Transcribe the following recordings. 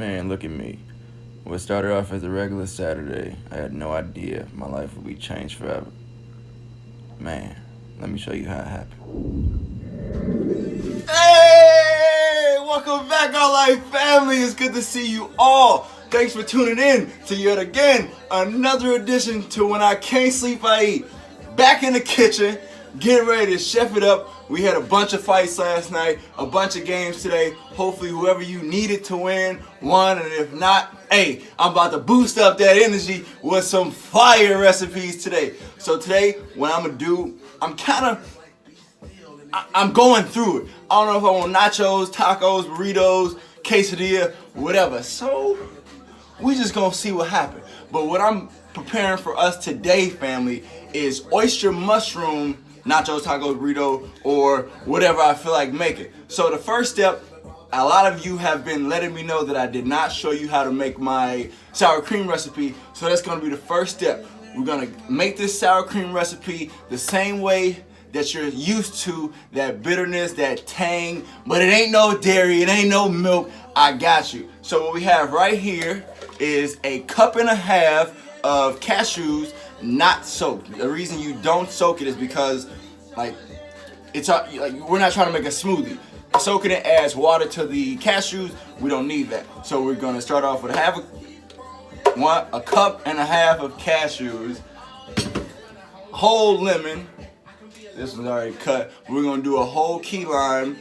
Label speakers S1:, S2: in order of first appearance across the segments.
S1: Man, look at me. What started off as a regular Saturday, I had no idea my life would be changed forever. Man, let me show you how it happened. Hey! Welcome back, All Life family. It's good to see you all. Thanks for tuning in to yet again another edition to When I Can't Sleep, I Eat. Back in the kitchen, getting ready to chef it up. We had a bunch of fights last night, a bunch of games today. Hopefully whoever you needed to win won, and if not, hey, I'm about to boost up that energy with some fire recipes today. So today, what I'm gonna do, I'm going through it. I don't know if I want nachos, tacos, burritos, quesadilla, whatever. So we just gonna see what happens. But what I'm preparing for us today, family, is oyster mushroom nachos, tacos, burrito, or whatever I feel like making. So the first step, a lot of you have been letting me know that I did not show you how to make my sour cream recipe. So that's gonna be the first step. We're gonna make this sour cream recipe the same way that you're used to, that bitterness, that tang, but it ain't no dairy, it ain't no milk. I got you. So what we have right here is a 1.5 cups of cashews, not soaked. The reason you don't soak it is because we're not trying to make a smoothie. Soaking it adds water to the cashews. We don't need that. So we're gonna start off with a 1.5 cups of cashews, whole lemon. This one's already cut. We're gonna do a whole key lime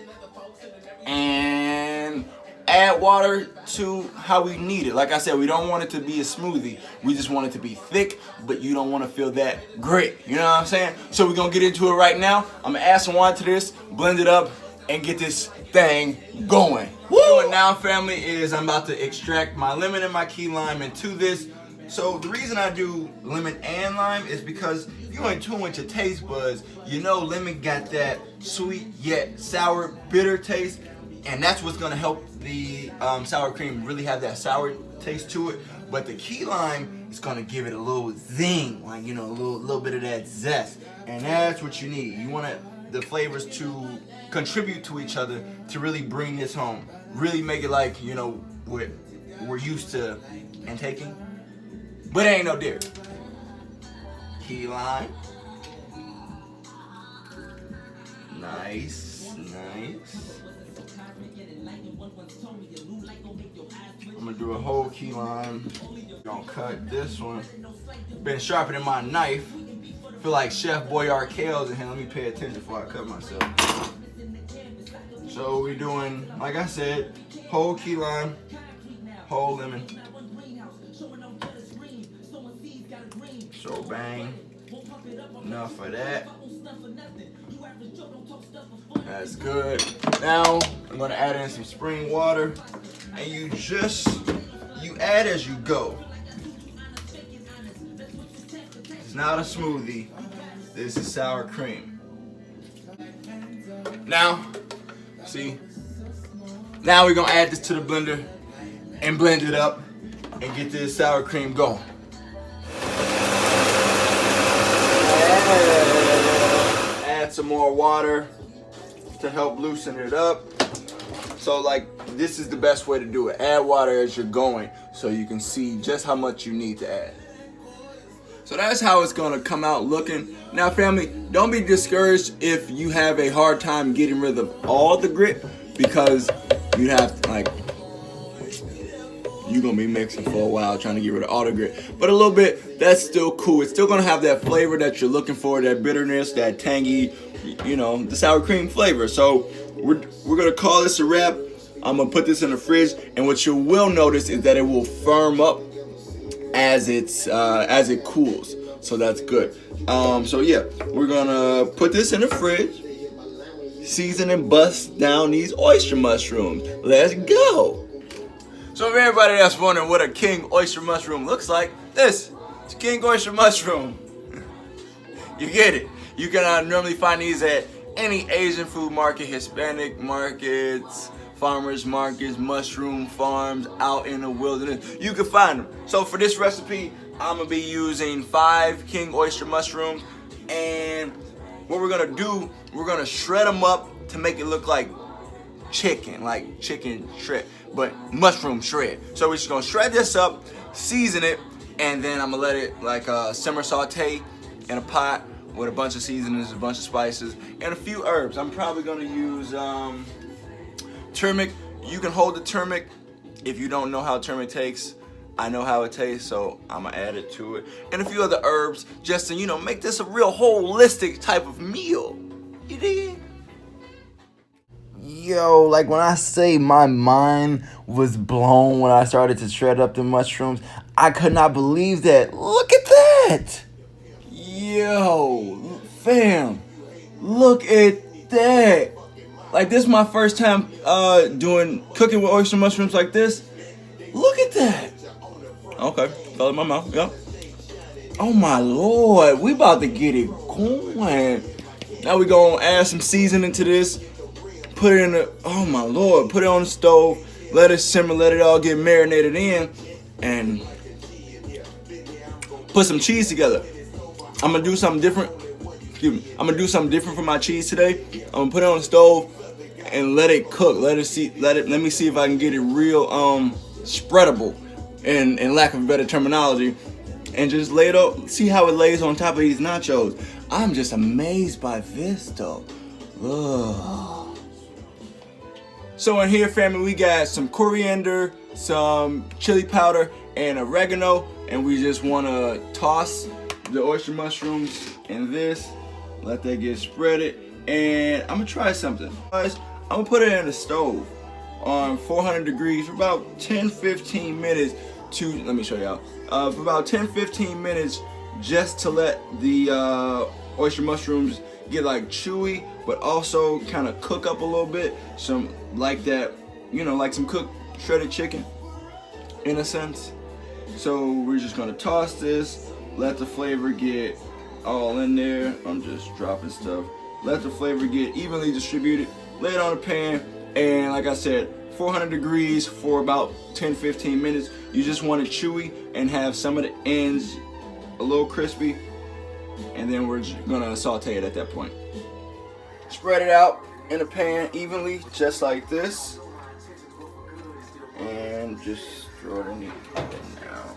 S1: and add water to how we need it. Like I said, we don't want it to be a smoothie. We just want it to be thick, but you don't want to feel that grit. You know what I'm saying? So we're gonna get into it right now. I'm gonna add some water to this, blend it up, and get this thing going. What I'm doing now, family, is I'm about to extract my lemon and my key lime into this. So the reason I do lemon and lime is because if you're in tune with your taste buds, you know lemon got that sweet yet sour, bitter taste, and that's what's gonna help the sour cream really have that sour taste to it. But the key lime is gonna give it a little zing, like, you know, a little bit of that zest, and that's what you need. You want the flavors to contribute to each other to really bring this home, really make it like, you know, what we're used to and taking. But it ain't no dairy. Key lime. Nice, nice. I'm gonna do a whole key lime. Gonna cut this one. Been sharpening my knife. Feel like Chef Boyardel's in here. Let me pay attention before I cut myself. So we're doing, like I said, whole key lime, whole lemon. So bang, enough of that. That's good. Now I'm gonna add in some spring water, and you add as you go. It's not a smoothie. This is sour cream. Now, see, now we're gonna add this to the blender and blend it up and get this sour cream going. Add some more water to help loosen it up. So like, this is the best way to do it. Add water as you're going so you can see just how much you need to add. So that's how it's gonna come out looking. Now family, don't be discouraged if you have a hard time getting rid of all the grit, because you have to, like, you're gonna be mixing for a while trying to get rid of all the grit. But a little bit, that's still cool. It's still gonna have that flavor that you're looking for, that bitterness, that tangy, you know, the sour cream flavor. So we're gonna call this a wrap. I'm gonna put this in the fridge, and what you will notice is that it will firm up as it cools. So that's good. So yeah, we're gonna put this in the fridge, season and bust down these oyster mushrooms. Let's go. So for everybody that's wondering what a king oyster mushroom looks like, this is king oyster mushroom. You get it. You can normally find these at any Asian food market, Hispanic markets, farmers markets, mushroom farms out in the wilderness. You can find them. So for this recipe, I'm gonna be using 5 king oyster mushrooms, and what we're gonna do, we're gonna shred them up to make it look like chicken shred. but mushroom shred. So we're just gonna shred this up, season it, and then I'm gonna let it like simmer saute in a pot with a bunch of seasonings, a bunch of spices, and a few herbs. I'm probably gonna use turmeric. You can hold the turmeric if you don't know how turmeric tastes. I know how it tastes, so I'm gonna add it to it. And a few other herbs just to, you know, make this a real holistic type of meal. You dig? Yo, like when I say my mind was blown when I started to shred up the mushrooms, I could not believe that. Look at that! Yo, fam, look at that. Like this is my first time doing cooking with oyster mushrooms like this. Look at that. Okay, fell in my mouth, yeah. Oh my Lord, we about to get it going. Now we gonna add some seasoning to this. Put it in the, oh my Lord, put it on the stove. Let it simmer, let it all get marinated in. And put some cheese together. I'm gonna do something different. Excuse me. I'm gonna do something different for my cheese today. I'm gonna put it on the stove and let it cook. Let me see if I can get it real spreadable. In lack of better terminology, and just lay it up, see how it lays on top of these nachos. I'm just amazed by this though. Ugh. So in here, family, we got some coriander, some chili powder, and oregano, and we just want to toss the oyster mushrooms in this, let that get spreaded, and I'm gonna try something. Guys, I'm gonna put it in the stove on 400 degrees for about 10-15 minutes to, let me show y'all, for about 10-15 minutes just to let the oyster mushrooms get like chewy, but also kind of cook up a little bit, some like that, you know, like some cooked shredded chicken in a sense. So we're just gonna toss this, let the flavor get all in there. I'm just dropping stuff. Let the flavor get evenly distributed, lay it on a pan, and like I said, 400 degrees for about 10-15 minutes. You just want it chewy and have some of the ends a little crispy, and then we're just gonna saute it at that point. Spread it out in a pan evenly, just like this, and just throw it in the oven now.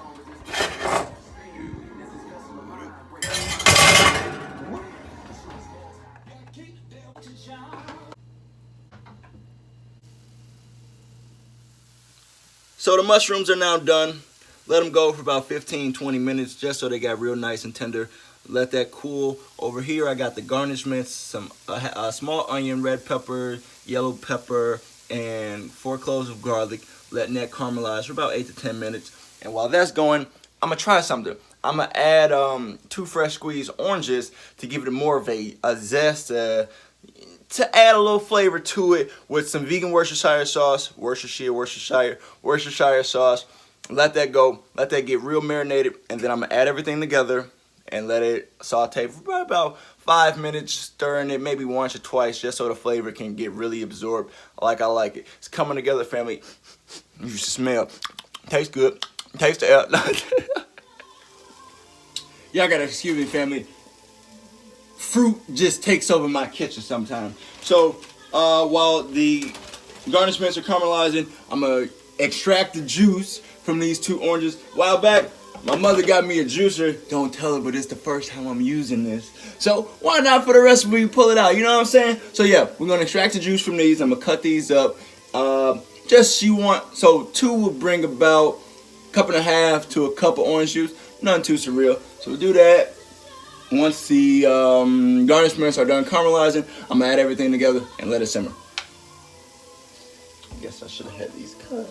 S1: So the mushrooms are now done. Let them go for about 15-20 minutes just so they got real nice and tender. Let that cool. Over here I got the garnishments, some a small onion, red pepper, yellow pepper, and 4 cloves of garlic. Letting that caramelize for about 8-10 minutes. And while that's going, I'm gonna try something. I'm gonna add 2 fresh squeezed oranges to give it more of a zest, to add a little flavor to it with some vegan Worcestershire sauce, Worcestershire sauce. Let that go, let that get real marinated, and then I'm gonna add everything together and let it saute for about 5 minutes, stirring it maybe once or twice just so the flavor can get really absorbed like I like it. It's coming together, family. You should smell. Tastes good. Taste the air. Y'all gotta excuse me, family. Fruit just takes over my kitchen sometimes. So while the garnishments are caramelizing, I'm gonna extract the juice from these 2 oranges. A while back, my mother got me a juicer. Don't tell her, but it's the first time I'm using this. So why not for the recipe pull it out? You know what I'm saying? So yeah, we're gonna extract the juice from these. I'm gonna cut these up. So 2 will bring about 1.5 cups to 1 cup of orange juice. Nothing too surreal. So we'll do that. Once the garnishments are done caramelizing, I'm gonna add everything together and let it simmer. I guess I should have had these cut.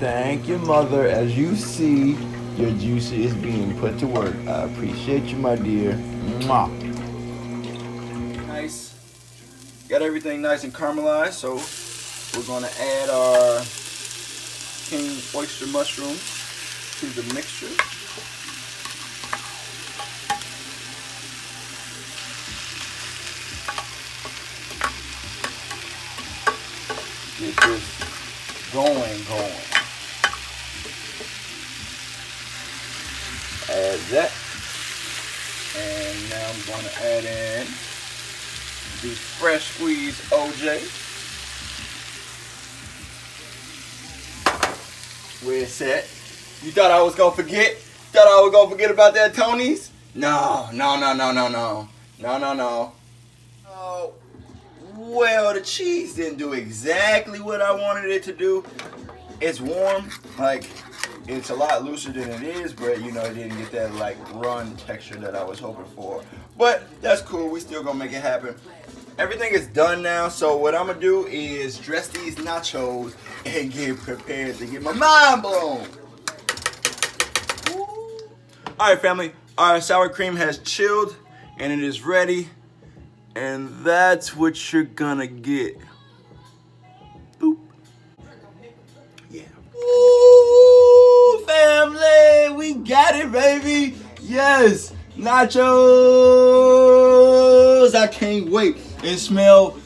S1: Thank you, mother. As you see, your juicer is being put to work. I appreciate you, my dear. Mwah. Nice. Got everything nice and caramelized, so we're gonna add our king oyster mushrooms to the mixture. Get this going. Add that. And now I'm going to add in the fresh squeezed OJ. Where it's at. You thought I was gonna forget? Thought I was gonna forget about that Tony's? No. Oh, well, the cheese didn't do exactly what I wanted it to do. It's warm, like it's a lot looser than it is, but you know, it didn't get that like run texture that I was hoping for. But that's cool. We still gonna make it happen. Everything is done now, so what I'm gonna do is dress these nachos and get prepared to get my mind blown. Alright, family, our sour cream has chilled and it is ready, and that's what you're gonna get. Boop. Yeah. Ooh, family, we got it, baby. Yes, nachos. I can't wait. It smells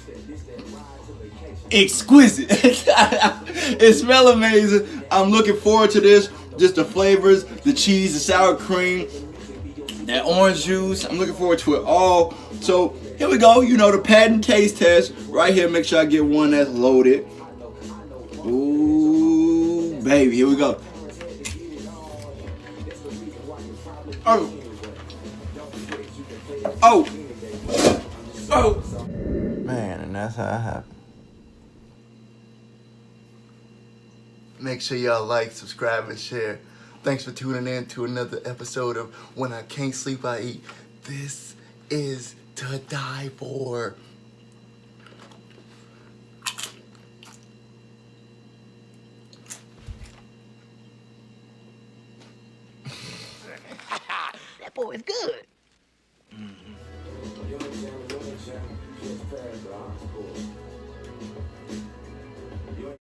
S1: exquisite. It smells amazing. I'm looking forward to this. Just the flavors, the cheese, the sour cream, that orange juice. I'm looking forward to it all. So here we go. You know, the patent taste test right here. Make sure I get one that's loaded. Ooh, baby. Here we go. Oh. Man, and that's how it happened. Make sure y'all like, subscribe, and share. Thanks for tuning in to another episode of When I Can't Sleep, I Eat. This is to die for.
S2: That boy is good.